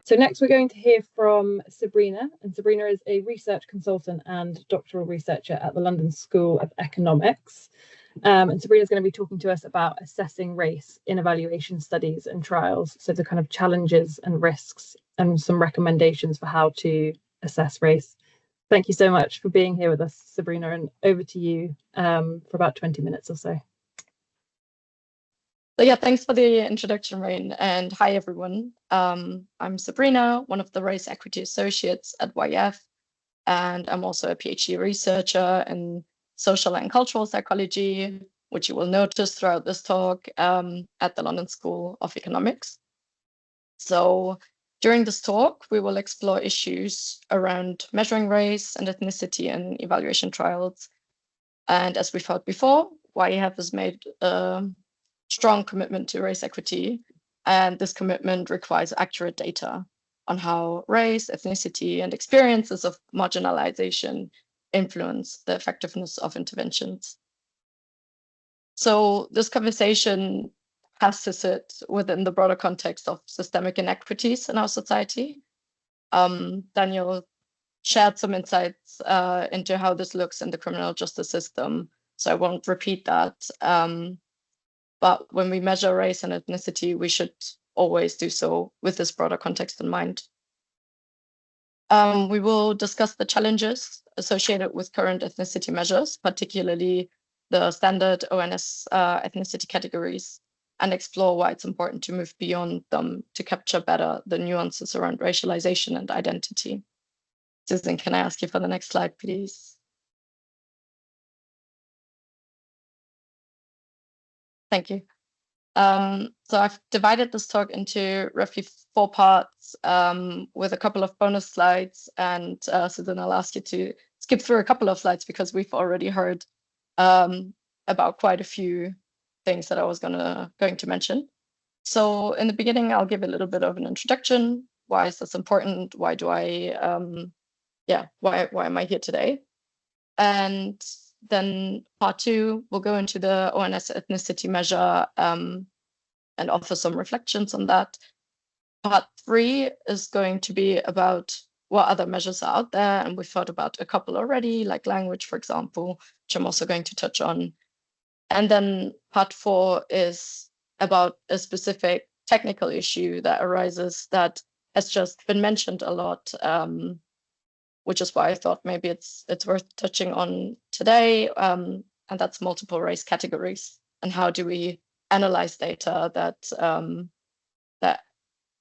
So next we're going to hear from Sabrina, and Sabrina is a research consultant and doctoral researcher at the London School of Economics. And Sabrina is going to be talking to us about assessing race in evaluation studies and trials. So the kind of challenges and risks and some recommendations for how to assess race. Thank you so much for being here with us, Sabrina, and over to you for about 20 minutes or so. So yeah, thanks for the introduction, Rain, and hi everyone. I'm Sabrina, one of the Race Equity Associates at YEF, and I'm also a PhD researcher in social and cultural psychology, which you will notice throughout this talk at the London School of Economics. So during this talk, we will explore issues around measuring race and ethnicity in evaluation trials. And as we've heard before, YEF has made strong commitment to race equity, and this commitment requires accurate data on how race, ethnicity, and experiences of marginalization influence the effectiveness of interventions. So this conversation has to sit within the broader context of systemic inequities in our society. Daniel shared some insights into how this looks in the criminal justice system, so I won't repeat that. But when we measure race and ethnicity, we should always do so with this broader context in mind. We will discuss the challenges associated with current ethnicity measures, particularly the standard ONS ethnicity categories, and explore why it's important to move beyond them to capture better the nuances around racialization and identity. Susan, can I ask you for the next slide, please? Thank you. So I've divided this talk into roughly 4 parts with a couple of bonus slides. And so then I'll ask you to skip through a couple of slides because we've already heard about quite a few things that I was going to mention. So in the beginning, I'll give a little bit of an introduction. Why is this important? Why do I, why am I here today? And then part 2, we'll go into the ONS ethnicity measure and offer some reflections on that. Part 3 is going to be about what other measures are out there, and we've thought about a couple already, like language, for example, which I'm also going to touch on. And then part 4 is about a specific technical issue that arises that has just been mentioned a lot, which is why I thought maybe it's worth touching on today, and that's multiple race categories, and how do we analyze data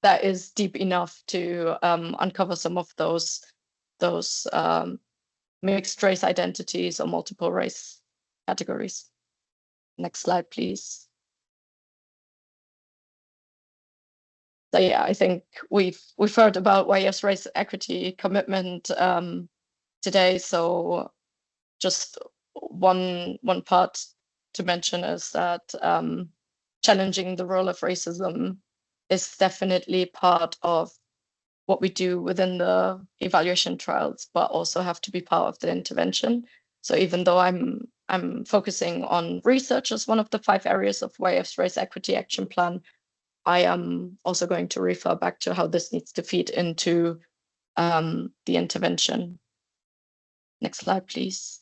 that is deep enough to uncover some of those mixed race identities or multiple race categories. Next slide, please. So yeah, I think we've heard about YEF's race equity commitment today. So just one part to mention is that challenging the role of racism is definitely part of what we do within the evaluation trials, but also have to be part of the intervention. So even though I'm focusing on research as one of the 5 areas of YEF's race equity action plan, I am also going to refer back to how this needs to feed into the intervention. Next slide, please.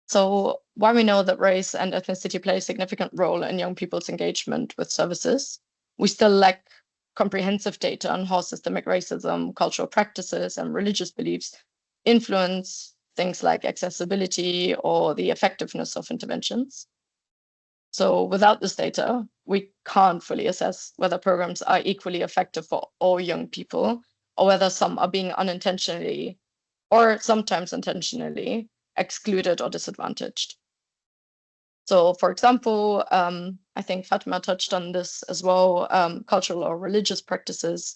So while we know that race and ethnicity play a significant role in young people's engagement with services, we still lack comprehensive data on how systemic racism, cultural practices, and religious beliefs influence things like accessibility or the effectiveness of interventions. So without this data, we can't fully assess whether programs are equally effective for all young people, or whether some are being unintentionally or sometimes intentionally excluded or disadvantaged. So for example, I think Fatima touched on this as well, cultural or religious practices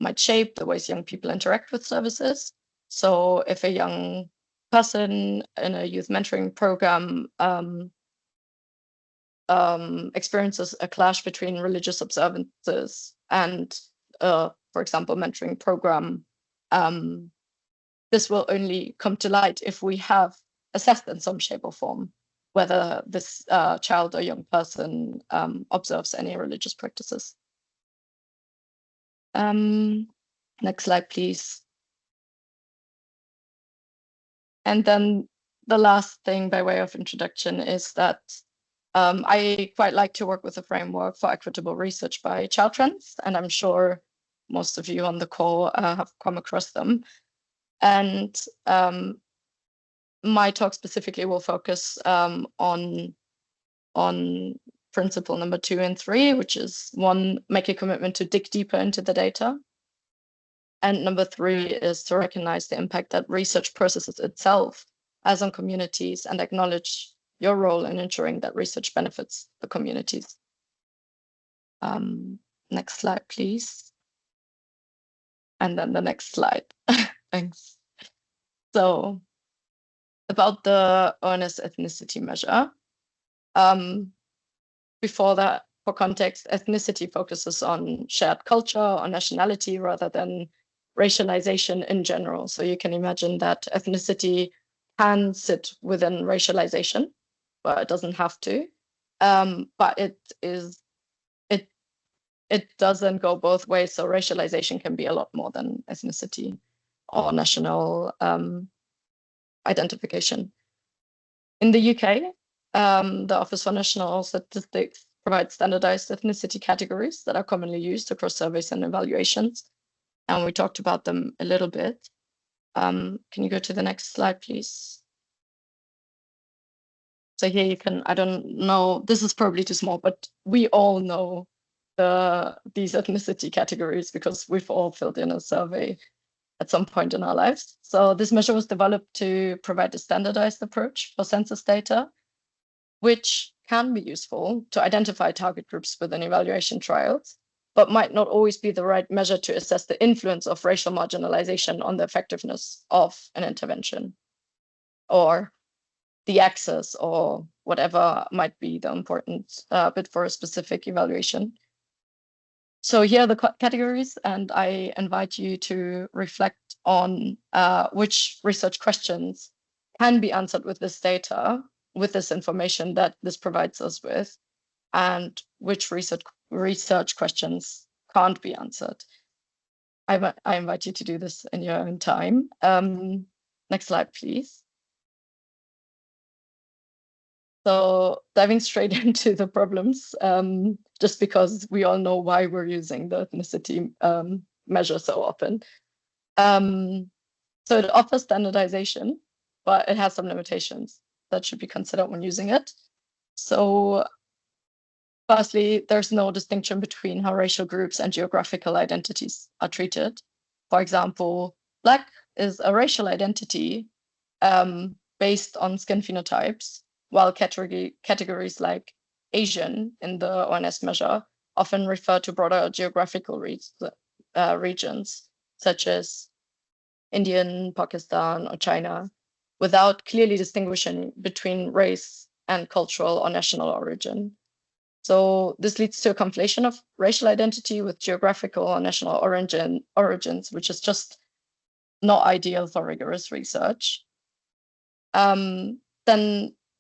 might shape the ways young people interact with services. So if a young person in a youth mentoring program experiences a clash between religious observances and, for example, mentoring program, this will only come to light if we have assessed in some shape or form whether this child or young person observes any religious practices. Next slide, please. And then the last thing by way of introduction is that I quite like to work with a framework for equitable research by Trends, and I'm sure most of you on the call have come across them. And my talk specifically will focus on principle number 2 and 3, which is 1, make a commitment to dig deeper into the data. And number 3 is to recognize the impact that research processes itself has on communities and acknowledge your role in ensuring that research benefits the communities. Next slide, please. And then the next slide. Thanks. So about the ONS ethnicity measure. Before that, for context, ethnicity focuses on shared culture or nationality rather than racialization in general. So you can imagine that ethnicity can sit within racialization, but it doesn't have to. But it doesn't go both ways. So racialization can be a lot more than ethnicity or national identification. In the UK, the Office for National Statistics provides standardized ethnicity categories that are commonly used across surveys and evaluations. And we talked about them a little bit. Can you go to the next slide, please? So here you can, I don't know, this is probably too small, but we all know these ethnicity categories because we've all filled in a survey at some point in our lives. So this measure was developed to provide a standardized approach for census data, which can be useful to identify target groups within evaluation trials, but might not always be the right measure to assess the influence of racial marginalization on the effectiveness of an intervention or the access or whatever might be the important bit for a specific evaluation. So here are the categories, and I invite you to reflect on which research questions can be answered with this data, with this information that this provides us with, and which research questions can't be answered. I invite you to do this in your own time. Next slide, please. So diving straight into the problems, just because we all know why we're using the ethnicity measure so often. So it offers standardization, but it has some limitations that should be considered when using it. So firstly, there's no distinction between how racial groups and geographical identities are treated. For example, Black is a racial identity based on skin phenotypes, while categories like Asian in the ONS measure often refer to broader geographical regions, such as Indian, Pakistan, or China, without clearly distinguishing between race and cultural or national origin. So this leads to a conflation of racial identity with geographical or national origins, which is just not ideal for rigorous research. Then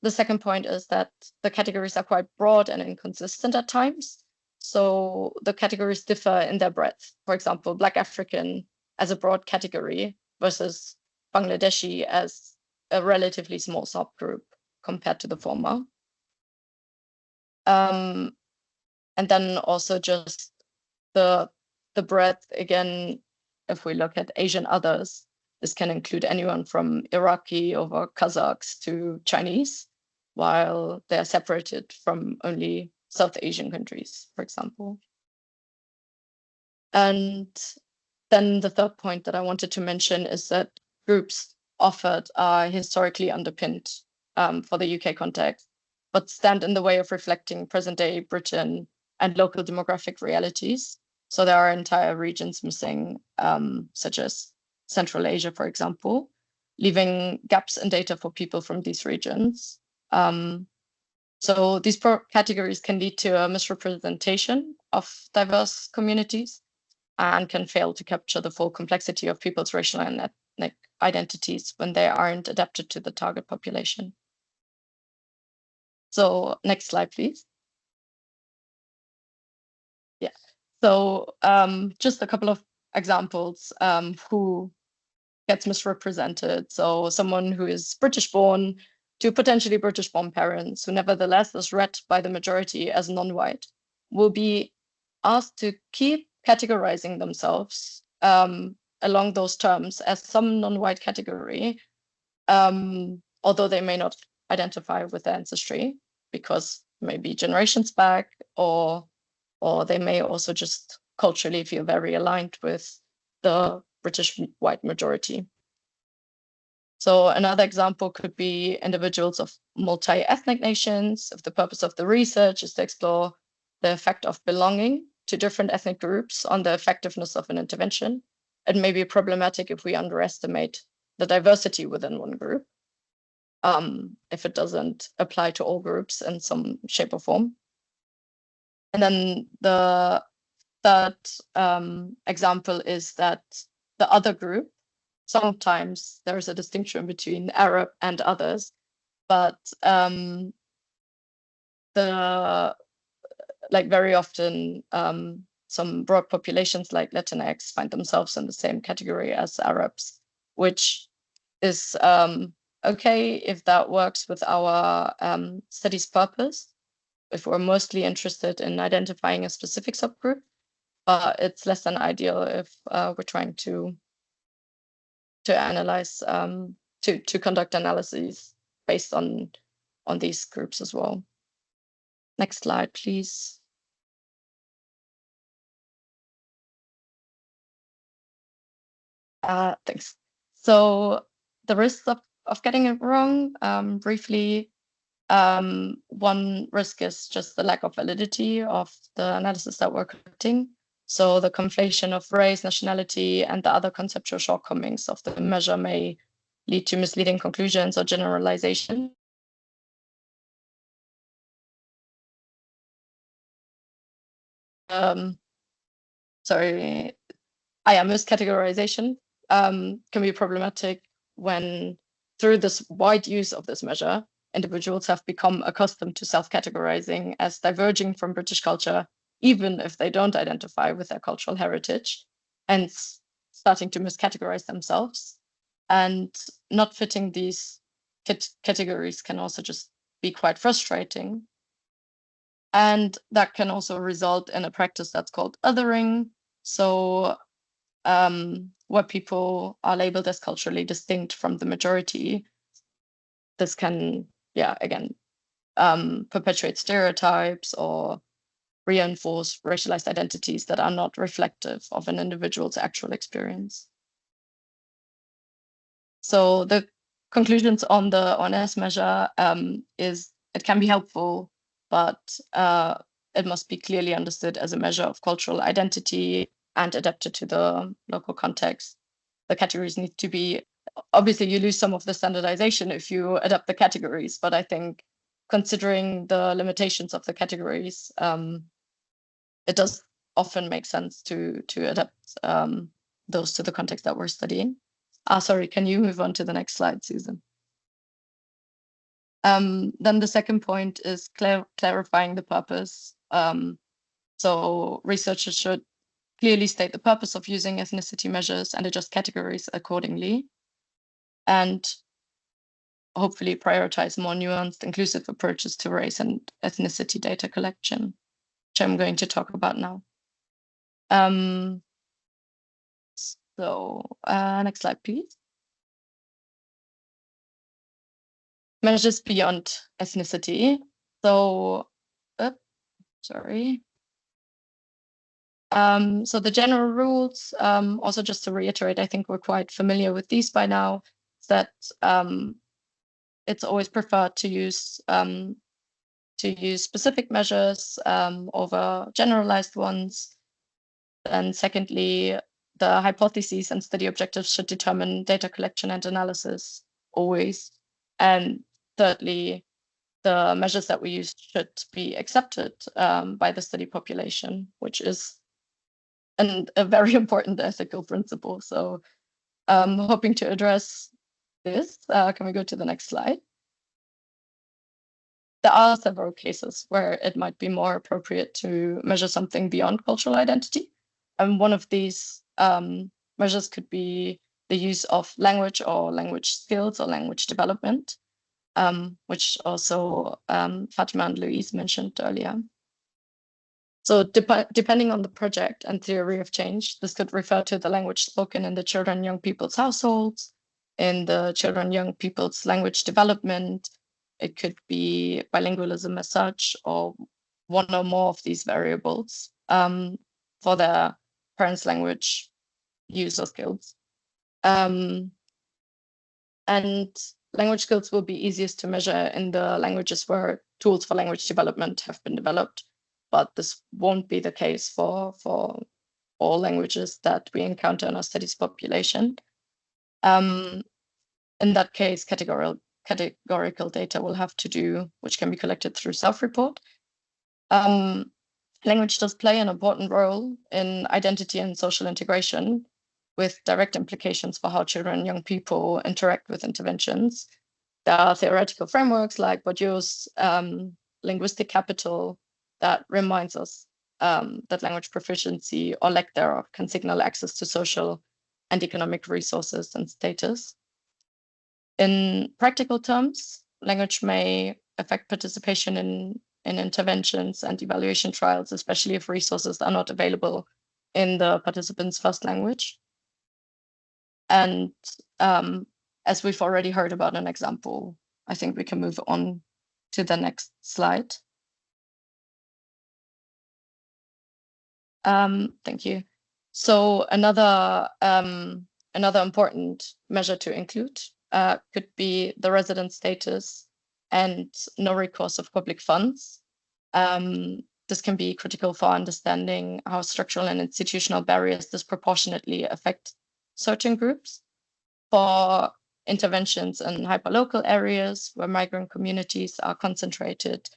the second point is that the categories are quite broad and inconsistent at times. So the categories differ in their breadth. For example, Black African as a broad category versus Bangladeshi as a relatively small subgroup compared to the former. And then also just the breadth, again, if we look at Asian others, this can include anyone from Iraqi over Kazakhs to Chinese, while they are separated from only South Asian countries, for example. And then the third point that I wanted to mention is that groups offered are historically underpinned for the UK context, but stand in the way of reflecting present-day Britain and local demographic realities. So there are entire regions missing, such as Central Asia, for example, leaving gaps in data for people from these regions. So these categories can lead to a misrepresentation of diverse communities and can fail to capture the full complexity of people's racial and ethnic identities when they aren't adapted to the target population. So next slide, please. Yeah. So just a couple of examples who gets misrepresented. So someone who is British born to potentially British born parents who nevertheless is read by the majority as non-white will be asked to keep categorizing themselves along those terms as some non-white category, although they may not identify with their ancestry because maybe generations back, or they may also just culturally feel very aligned with the British white majority. So another example could be individuals of multi-ethnic nations. If the purpose of the research is to explore the effect of belonging to different ethnic groups on the effectiveness of an intervention, it may be problematic if we underestimate the diversity within one group, if it doesn't apply to all groups in some shape or form. And then the third example is that the other group, sometimes there is a distinction between Arab and others, but very often some broad populations like Latinx find themselves in the same category as Arabs, which is okay if that works with our study's purpose, if we're mostly interested in identifying a specific subgroup, but it's less than ideal if we're trying to analyze, to conduct analyses based on these groups as well. Next slide, please. Thanks. So the risks of getting it wrong, briefly, one risk is just the lack of validity of the analysis that we're conducting. So the conflation of race, nationality, and the other conceptual shortcomings of the measure may lead to misleading conclusions or generalization. Miscategorization can be problematic when, through this wide use of this measure, individuals have become accustomed to self-categorizing as diverging from British culture, even if they don't identify with their cultural heritage, and starting to miscategorize themselves. And not fitting these categories can also just be quite frustrating. And that can also result in a practice that's called othering. So where people are labeled as culturally distinct from the majority, this can, again, perpetuate stereotypes or reinforce racialized identities that are not reflective of an individual's actual experience. So the conclusions on the ONS measure is it can be helpful, but it must be clearly understood as a measure of cultural identity and adapted to the local context. The categories need to be, obviously you lose some of the standardization if you adapt the categories, but I think considering the limitations of the categories, it does often make sense to adapt those to the context that we're studying. Sorry, can you move on to the next slide, Susan? Then the second point is clarifying the purpose. So researchers should clearly state the purpose of using ethnicity measures and adjust categories accordingly, and hopefully prioritize more nuanced, inclusive approaches to race and ethnicity data collection, which I'm going to talk about now. Next slide, please. Measures beyond ethnicity. So, sorry. So the general rules, also just to reiterate, I think we're quite familiar with these by now, that it's always preferred to use specific measures over generalized ones. And secondly, the hypotheses and study objectives should determine data collection and analysis always. And thirdly, the measures that we use should be accepted by the study population, which is a very important ethical principle. So hoping to address this. Can we go to the next slide? there are several cases where it might be more appropriate to measure something beyond cultural identity. And one of these measures could be the use of language or language skills or language development, which also Fatima and Louise mentioned earlier. So depending on the project and theory of change, this could refer to the language spoken in the children and young people's households, in the children and young people's language development. It could be bilingualism as such, or one or more of these variables for their parents' language use or skills. And language skills will be easiest to measure in the languages where tools for language development have been developed, but this won't be the case for all languages that we encounter in our studies population. In that case, categorical data will have to do, which can be collected through self-report. Language does play an important role in identity and social integration, with direct implications for how children and young people interact with interventions. There are theoretical frameworks like Bourdieu's linguistic capital that reminds us that language proficiency or lack thereof can signal access to social and economic resources and status. In practical terms, language may affect participation in interventions and evaluation trials, especially if resources are not available in the participant's first language. And as we've already heard about an example, I think we can move on to the next slide. Thank you. So another important measure to include could be the resident status and no recourse of public funds. This can be critical for understanding how structural and institutional barriers disproportionately affect certain groups. For interventions in hyperlocal areas where migrant communities are concentrated,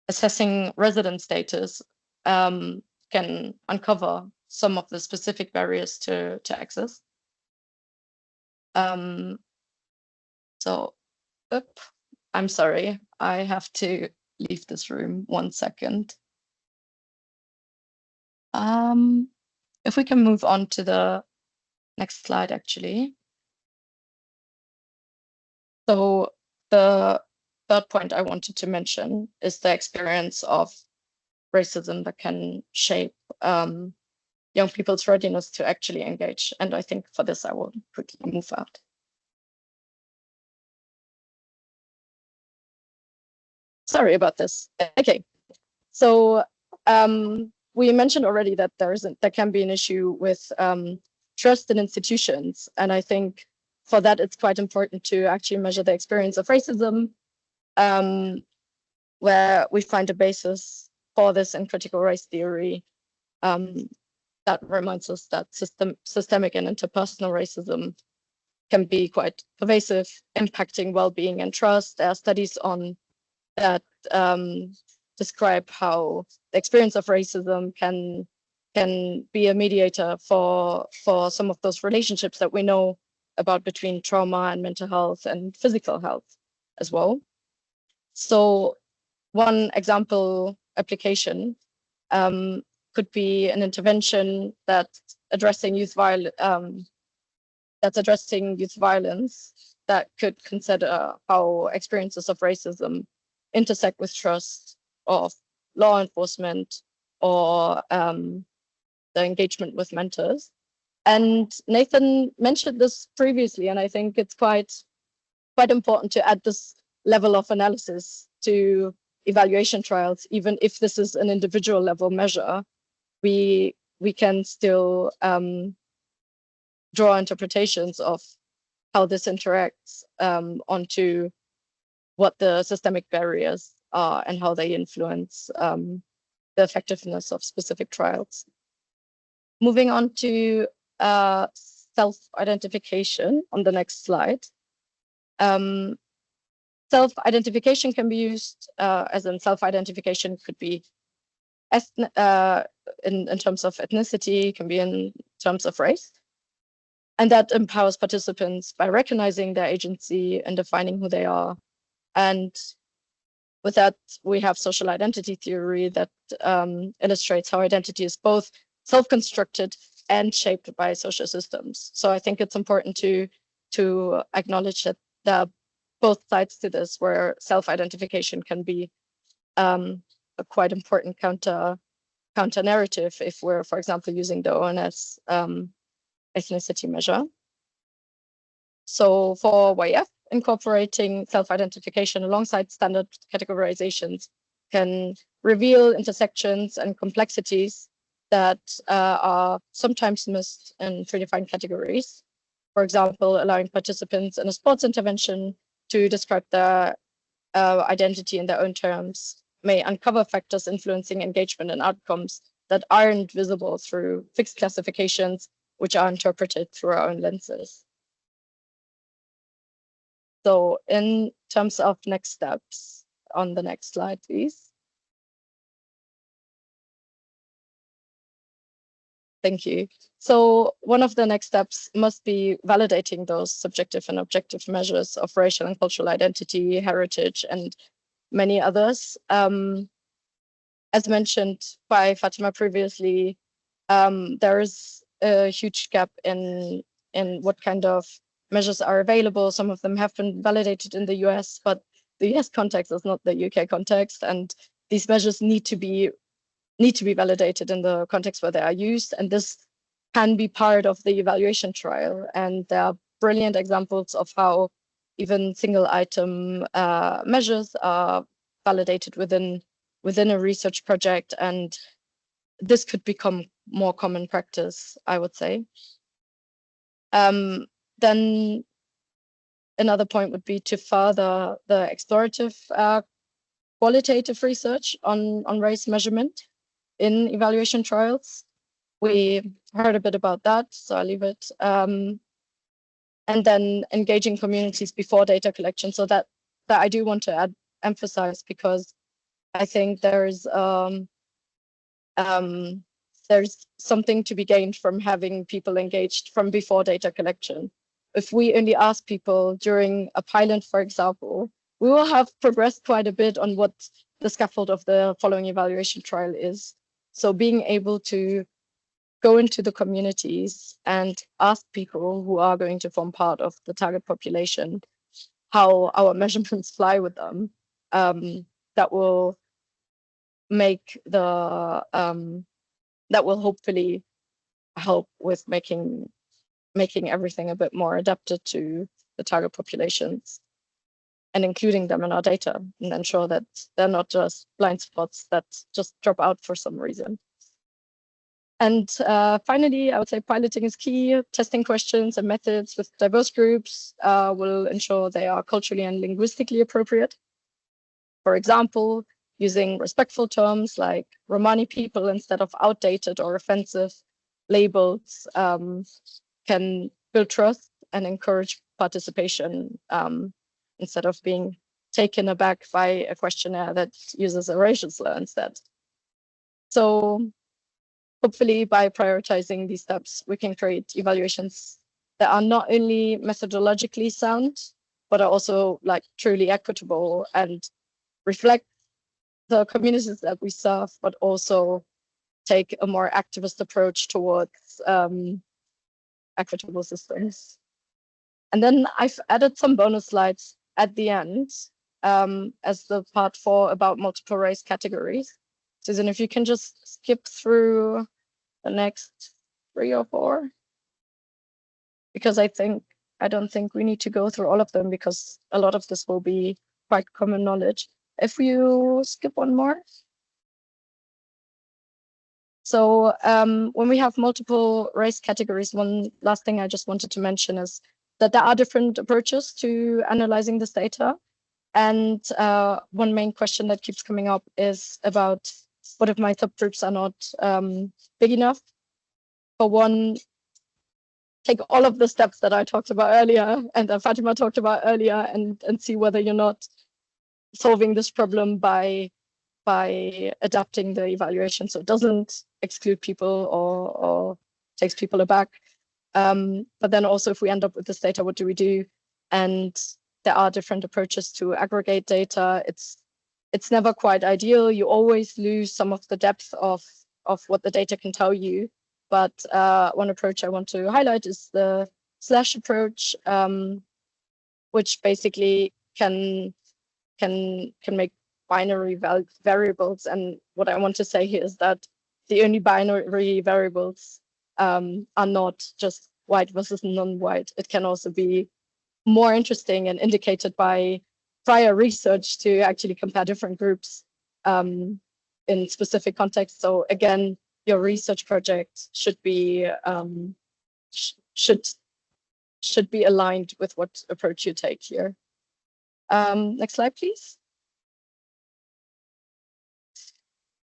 assessing resident status can uncover some of the specific barriers to access. I'm sorry, I have to leave this room 1 second. If we can move on to the next slide, actually. So the third point I wanted to mention is the experience of racism that can shape young people's readiness to actually engage. And I think for this, I will quickly move out. Sorry about this. Okay, so we mentioned already that there can be an issue with trust in institutions, and I think for that it's quite important to actually measure the experience of racism, where we find a basis for this in critical race theory that reminds us that systemic and interpersonal racism can be quite pervasive, impacting well-being and trust. There are studies on that describe how the experience of racism can be a mediator for some of those relationships that we know about between trauma and mental health and physical health as well. So one example application could be an intervention that's addressing youth violence that could consider how experiences of racism intersect with trust of law enforcement or the engagement with mentors. And Nathan mentioned this previously, and I think it's quite important to add this level of analysis to evaluation trials. Even if this is an individual level measure, we can still draw interpretations of how this interacts onto what the systemic barriers are and how they influence the effectiveness of specific trials. Moving on to self-identification on the next slide. Self-identification can be used as in self-identification could be in terms of ethnicity, can be in terms of race. And that empowers participants by recognizing their agency and defining who they are. And With that, we have social identity theory that illustrates how identity is both self-constructed and shaped by social systems. So I think it's important to acknowledge that there are both sides to this, where self-identification can be a quite important counter narrative if we're, for example, using the ONS ethnicity measure. So for YEF, incorporating self-identification alongside standard categorizations can reveal intersections and complexities that are sometimes missed in predefined categories. For example, allowing participants in a sports intervention to describe their identity in their own terms may uncover factors influencing engagement and outcomes that aren't visible through fixed classifications, which are interpreted through our own lenses. So in terms of next steps, on the next slide, please. Thank you. So one of the next steps must be validating those subjective and objective measures of racial and cultural identity, heritage, and many others. As mentioned by Fatima previously, there is a huge gap in what kind of measures are available. Some of them have been validated in the US, but the US context is not the UK context, and these measures need to be validated in the context where they are used, and this can be part of the evaluation trial. And there are brilliant examples of how even single item measures are validated within a research project, and this could become more common practice, I would say. Then another point would be to further the explorative qualitative research on race measurement in evaluation trials. We heard a bit about that, so I'll leave it. And then engaging communities before data collection. So that I do want to emphasize, because I think there's something to be gained from having people engaged from before data collection. If we only ask people during a pilot, for example, we will have progressed quite a bit on what the scaffold of the following evaluation trial is. So being able to go into the communities and ask people who are going to form part of the target population how our measurements fly with them, that will make the that will hopefully help with making everything a bit more adapted to the target populations and including them in our data, and ensure that they're not just blind spots that just drop out for some reason. And finally, I would say piloting is key. Testing questions and methods with diverse groups will ensure they are culturally and linguistically appropriate. For example, using respectful terms like Romani people instead of outdated or offensive labels can build trust and encourage participation instead of being taken aback by a questionnaire that uses a racial slur instead. So hopefully by prioritizing these steps, we can create evaluations that are not only methodologically sound, but are also like truly equitable and reflect the communities that we serve, but also take a more activist approach towards equitable systems. And then I've added some bonus slides at the end as the part 4 about multiple race categories. Susan, if you can just skip through the next 3 or 4, because I don't think we need to go through all of them, because a lot of this will be quite common knowledge. If you skip one more. So when we have multiple race categories, one last thing I just wanted to mention is that there are different approaches to analyzing this data. And one main question that keeps coming up is about what if my subgroups are not big enough? For one, take all of the steps that I talked about earlier and that Fatima talked about earlier and see whether you're not solving this problem by adapting the evaluation so it doesn't exclude people or takes people aback. But then also, if we end up with this data, what do we do? And there are different approaches to aggregate data. It's it's never quite ideal. You always lose some of the depth of what the data can tell you. But one approach I want to highlight is the slash approach, which basically can make binary variables. And what I want to say here is that the only binary variables are not just white versus non-white. It can also be more interesting and indicated by prior research to actually compare different groups in specific contexts. So again, your research project should be should be aligned with what approach you take here. Next slide, please.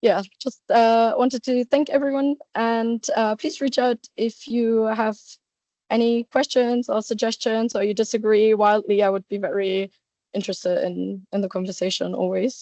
Yeah, just wanted to thank everyone, and please reach out if you have any questions or suggestions, or you disagree wildly. I would be very interested in the conversation always.